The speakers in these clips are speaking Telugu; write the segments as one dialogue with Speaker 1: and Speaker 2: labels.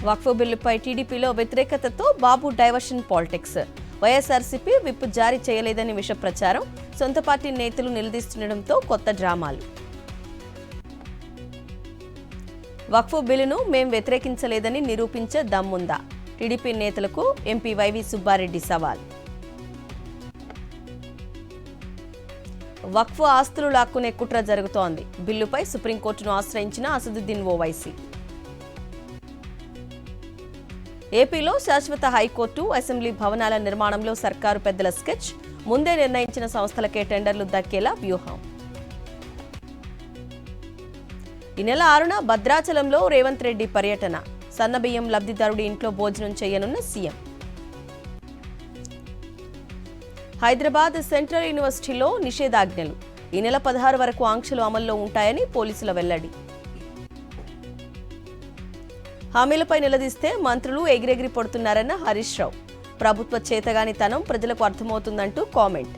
Speaker 1: వక్ఫ్ బిల్లుపై టీడీపీలో వ్యతిరేకతతో బాబు డైవర్షన్ పాలిటిక్స్. వైఎస్ఆర్సీపీ విప్ జారీ చేయలేదని విష ప్రచారం. సొంత పార్టీ నేతలు నిలదీస్తుండటంతో కొత్త డ్రామాలు. వక్ఫ్ బిల్లును మేం వ్యతిరేకించలేదని నిరూపించే దమ్ముందా? టీడీపీ నేతలకు ఎంపీ వైవి సుబ్బారెడ్డి సవాల్. వక్ఫ్ ఆస్తులు లాక్కునే కుట్ర జరుగుతోంది. బిల్లుపై సుప్రీంకోర్టును ఆశ్రయించిన అసదుద్దీన్ ఓవైసీ. ఏపీలో శాశ్వత హైకోర్టు, అసెంబ్లీ భవనాల నిర్మాణంలో సర్కారు పెద్దల స్కెచ్. ముందే నిర్ణయించిన సంస్థలకే టెండర్లు దక్కేలా వ్యూహం. ఈ నెల 6న భద్రాచలంలో రేవంత్ రెడ్డి పర్యటన. సన్నబియ్యం లబ్ధిదారుడి ఇంట్లో భోజనం చేయనున్న సీఎం. హైదరాబాద్ సెంట్రల్ యూనివర్సిటీలో నిషేధాజ్ఞలు. ఈ నెల 16 వరకు ఆంక్షలు అమల్లో ఉంటాయని పోలీసుల వెల్లడి. హామీలపై నిలదీస్తే మంత్రులు ఎగిరెగిరి పడుతున్నారన్న హరీష్ రావు. ప్రభుత్వ చేతగానితనం ప్రజలకు అర్థమవుతుందంటూ కామెంట్.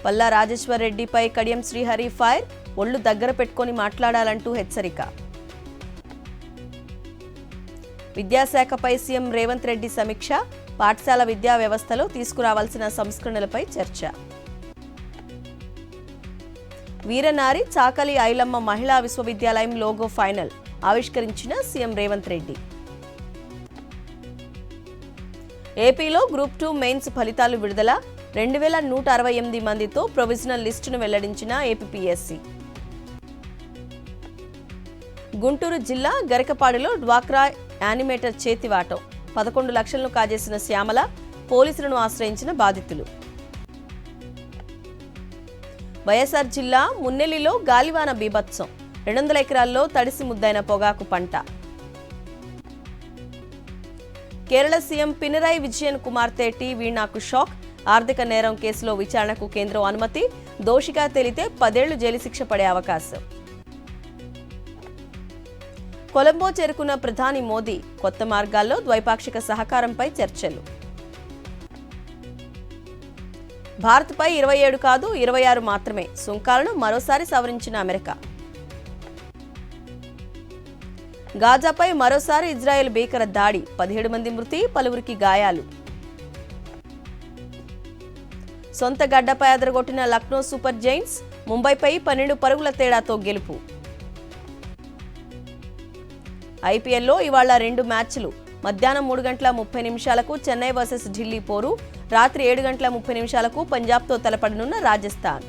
Speaker 1: పల్లా రాజేశ్వర్ రెడ్డిపై కడియం శ్రీహరి ఫైర్. ఒళ్లు దగ్గర పెట్టుకొని మాట్లాడాలంటూ హెచ్చరిక. విద్యాశాఖపై సీఎం రేవంత్ రెడ్డి సమీక్ష. పాఠశాల విద్యా వ్యవస్థలో తీసుకురావాల్సిన సంస్కరణలపై చర్చ. వీరనారి చాకలి ఐలమ్మ మహిళా విశ్వవిద్యాలయం లోగో ఫైనల్. ఆవిష్కరించిన సీఎం రేవంత్ రెడ్డి. ఏపీలో గ్రూప్ 2 మెయిన్స్ ఫలితాలు విడుదల. 2168 మందితో ప్రొవిజనల్ లిస్టును వెల్లడించిన ఏపీపీఎస్సీ. గుంటూరు జిల్లా గరికపాడులో డ్వాక్రా యానిమేటర్ చేతివాటం. 11 లక్షలను కాజేసిన శ్యామల. పోలీసులను ఆశ్రయించిన బాధితులు. వైఎస్ఆర్ జిల్లా మున్నెల్లిలో గాలివాన బీభత్సం. 200 ఎకరాల్లో తడిసి ముద్దైన పొగాకు పంట. కేరళ సీఎం పినరయి విజయన్ కుమార్తె టి వీణాకు షాక్. ఆర్థిక నేరం కేసులో విచారణకు కేంద్రం అనుమతి. దోషిగా తేలితే 10 ఏళ్లు జైలు శిక్ష పడే అవకాశం. కొలంబో చేరుకున్న ప్రధాని మోదీ. కొత్త మార్గాల్లో ద్వైపాక్షిక సహకారంపై చర్చలు. భారత్పై 27 కాదు 26 మాత్రమే సుంకాలను మరోసారి సవరించిన అమెరికా. గాజాపై మరోసారి ఇజ్రాయెల్ భీకర దాడి. 17 మంది మృతి, పలువురికి గాయాలు. సొంత గడ్డపై అదరగొట్టిన లక్నో సూపర్ జైంట్స్. ముంబైపై 12 పరుగుల తేడాతో గెలుపు. ఐపీఎల్లో ఇవాళ 2 మ్యాచ్లు. మధ్యాహ్నం 3:30 చెన్నై వర్సెస్ ఢిల్లీ పోరు. రాత్రి 7:30 పంజాబ్తో తలపడనున్న రాజస్థాన్.